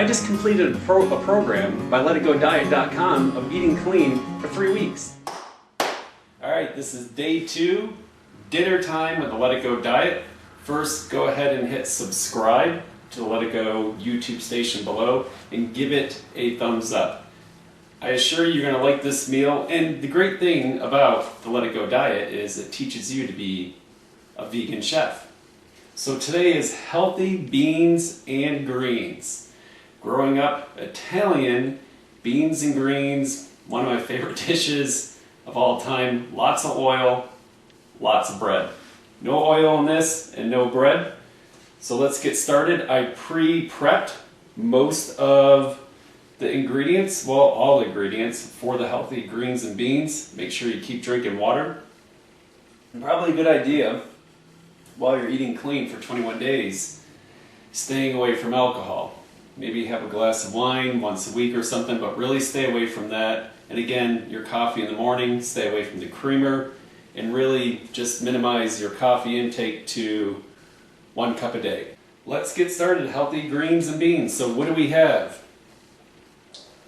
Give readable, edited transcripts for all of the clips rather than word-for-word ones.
I just completed a program by LetItGoDiet.com of eating clean for 3 weeks. Alright, this is day 2, dinner time of the Let It Go diet. First, go ahead and hit subscribe to the Let It Go YouTube station below and give it a thumbs up. I assure you you're going to like this meal, and the great thing about the Let It Go diet is it teaches you to be a vegan chef. So today is healthy beans and greens. Growing up Italian, beans and greens, one of my favorite dishes of all time. Lots of oil, lots of bread. No oil in this and no bread. So let's get started. I pre-prepped most of the ingredients, well, all the ingredients for the healthy greens and beans. Make sure you keep drinking water. And probably a good idea while you're eating clean for 21 days, staying away from alcohol. Maybe have a glass of wine once a week or something, but really stay away from that. And again, your coffee in the morning, stay away from the creamer, and really just minimize your coffee intake to 1 cup a day. Let's get started. Healthy greens and beans. So what do we have?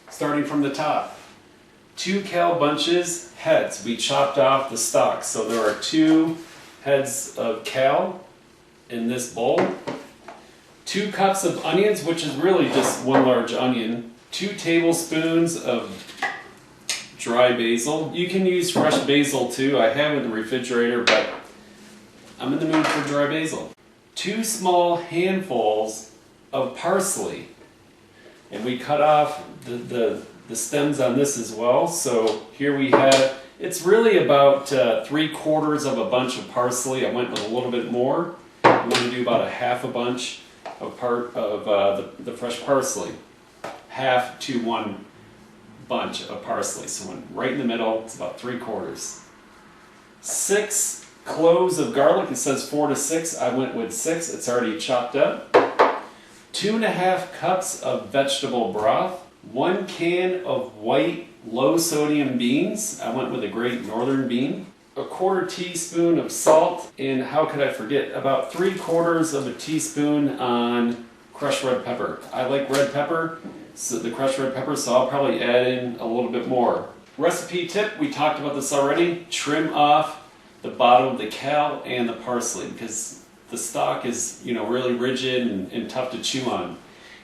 Starting from the top. 2 kale bunches, heads. We chopped off the stalks. So there are 2 heads of kale in this bowl. 2 cups of onions, which is really just 1 large onion. 2 tablespoons of dry basil. You can use fresh basil too. I have it in the refrigerator, but I'm in the mood for dry basil. 2 small handfuls of parsley. And we cut off the stems on this as well. So here we have, it's really about 3/4 of a bunch of parsley. I went with a little bit more. I'm going to do about a half a bunch of the fresh parsley. Half to 1 bunch of parsley. So right in the middle, it's about 3/4. 6 cloves of garlic. It says 4 to 6. I went with 6. It's already chopped up. 2.5 cups of vegetable broth. 1 can of white low sodium beans. I went with a Great Northern bean. 1/4 teaspoon of salt, and how could I forget, about 3/4 of a teaspoon on crushed red pepper. I like red pepper, so the crushed red pepper, so I'll probably add in a little bit more. Recipe tip, we talked about this already, trim off the bottom of the kale and the parsley because the stalk is, really rigid and tough to chew on.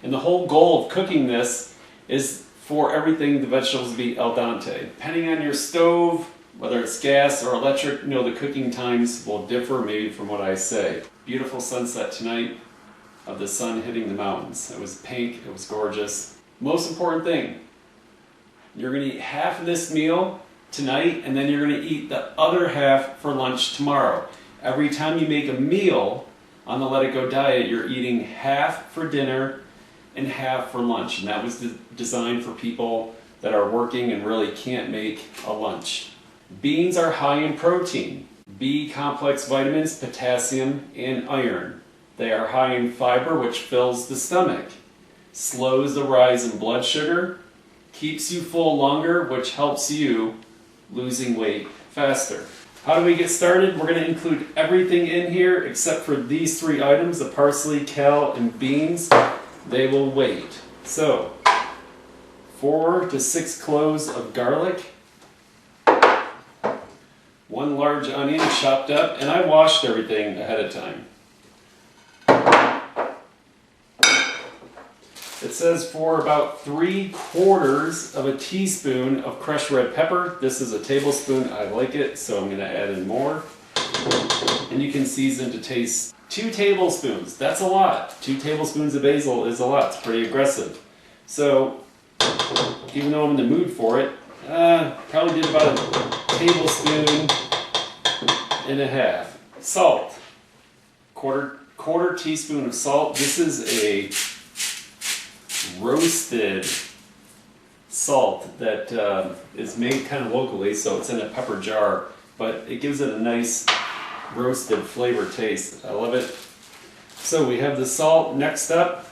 And the whole goal of cooking this is for everything, the vegetables to be al dente. Depending on your stove, whether it's gas or electric, the cooking times will differ maybe from what I say. Beautiful sunset tonight of the sun hitting the mountains. It was pink, it was gorgeous. Most important thing, you're going to eat half of this meal tonight, and then you're going to eat the other half for lunch tomorrow. Every time you make a meal on the Let It Go diet, you're eating half for dinner and half for lunch. And that was designed for people that are working and really can't make a lunch. Beans are high in protein, B complex vitamins, potassium, and iron. They are high in fiber, which fills the stomach, slows the rise in blood sugar, keeps you full longer, which helps you losing weight faster. How do we get started? We're going to include everything in here except for these 3 items, the parsley, kale, and beans. They will wait. So, 4 to 6 cloves of garlic, 1 large onion chopped up, and I washed everything ahead of time. It says for about 3/4 of a teaspoon of crushed red pepper. This is a tablespoon. I like it, so I'm going to add in more. And you can season to taste. 2 tablespoons. That's a lot. 2 tablespoons of basil is a lot. It's pretty aggressive. So, even though I'm in the mood for it, probably did about a tablespoon and a half. Salt. Quarter teaspoon of salt. This is a roasted salt that is made kind of locally, so it's in a pepper jar, but it gives it a nice roasted flavor taste. I love it. So we have the salt. Next up,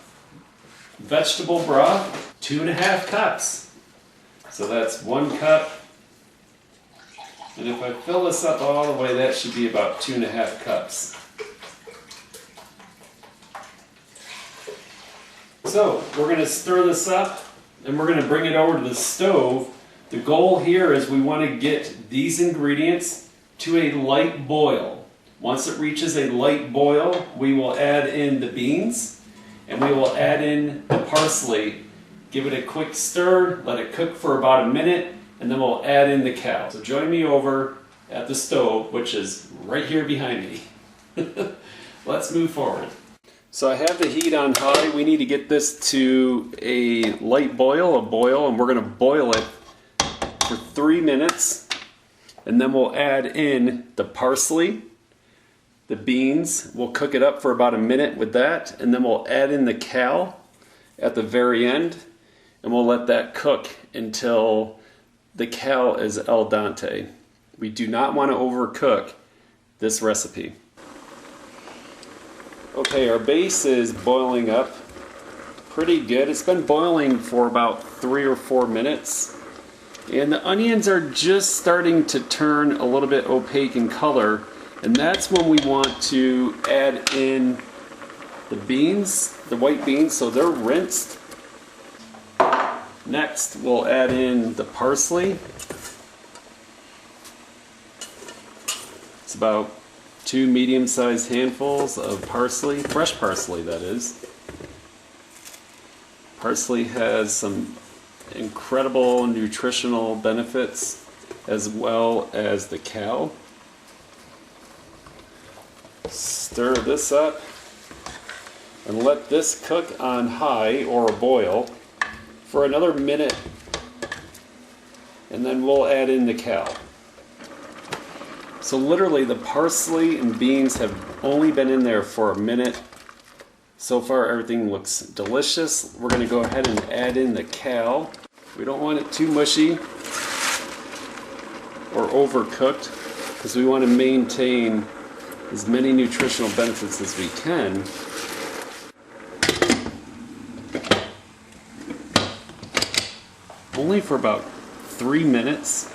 vegetable broth, 2.5 cups. So that's 1 cup. And if I fill this up all the way, that should be about 2.5 cups. So we're going to stir this up and we're going to bring it over to the stove. The goal here is we want to get these ingredients to a light boil. Once it reaches a light boil, we will add in the beans and we will add in the parsley. Give it a quick stir, let it cook for about a minute, and then we'll add in the cow. So join me over at the stove, which is right here behind me. Let's move forward. So I have the heat on high. We need to get this to a light boil, and we're going to boil it for 3 minutes. And then we'll add in the parsley, the beans. We'll cook it up for about a minute with that, and then we'll add in the cal at the very end, and we'll let that cook until the cal is al dente. We do not want to overcook this recipe. Okay, our base is boiling up pretty good. It's been boiling for about 3 or 4 minutes. And the onions are just starting to turn a little bit opaque in color. And that's when we want to add in the beans, the white beans, so they're rinsed. Next, we'll add in the parsley. It's about 2 medium-sized handfuls of parsley, fresh parsley that is. Parsley has some incredible nutritional benefits as well as the cal. Stir this up and let this cook on high or a boil for another minute, and then we'll add in the cal. So literally the parsley and beans have only been in there for a minute. So far everything looks delicious. We're going to go ahead and add in the cal. We don't want it too mushy or overcooked because we want to maintain as many nutritional benefits as we can. Only for about 3 minutes.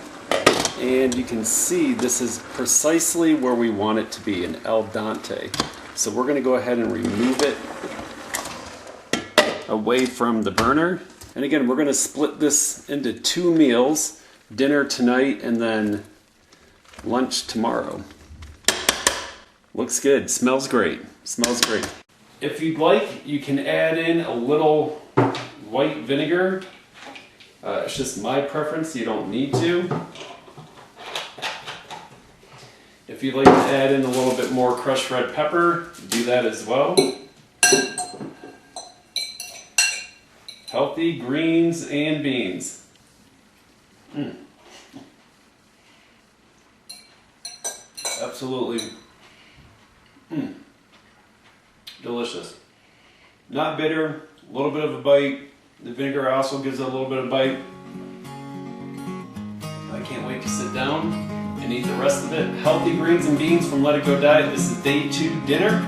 And you can see this is precisely where we want it to be, an al dente. So we're going to go ahead and remove it away from the burner. And again, we're going to split this into 2 meals, dinner tonight and then lunch tomorrow. Looks good, smells great, smells great. If you'd like, you can add in a little white vinegar. It's just my preference, you don't need to. If you'd like to add in a little bit more crushed red pepper, do that as well. Healthy greens and beans. Absolutely. Delicious. Not bitter, a little bit of a bite. The vinegar also gives it a little bit of bite. I can't wait to sit down and eat the rest of it. Healthy greens and beans from Let It Go Diet. This is day 2 dinner.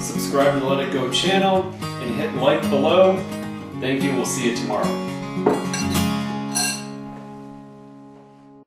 Subscribe to the Let It Go channel and hit like below. Thank you. We'll see you tomorrow.